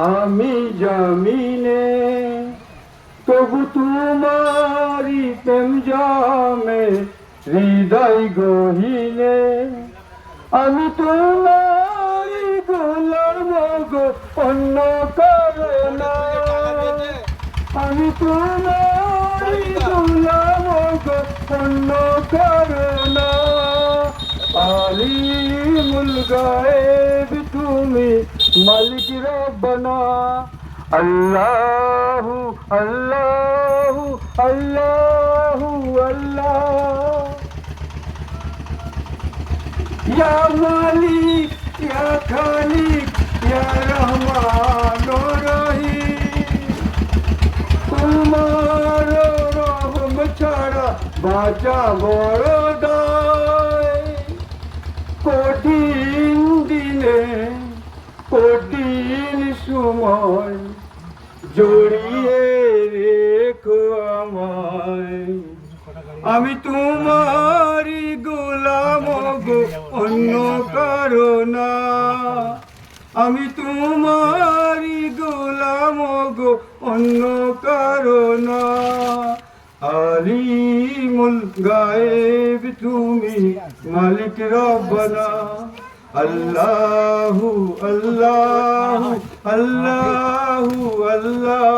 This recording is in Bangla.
আমি জামিনে তবু তোমারি প্রেম জামে হৃদয় গহীনে আমি তোমারি গোলাম গো অন্য কারো না আমি তোমারি গোলাম গো অন্য কারো না আলিমুল গায়েব তুমি মালিক রব্বানা আল্লাহু আল্লাহু আল্লাহু আল্লাহ ইয়া মালিক ইয়া খালিক ইয়া রহমান ও রহিম তোমার রহম ছাড়া বাঁচা বড় দায় কঠিন দিনে কঠিন সময় জড়িয়ে রেখো আমায় আমি তোমারি গোলাম গো অন্য কারো না আমি তোমারি গোলাম গো অন্য কারো না আলিমুল গায়েব তুমি মালিক রব্বানা আল্লাহু আল্লাহু আল্লাহু আল্লাহ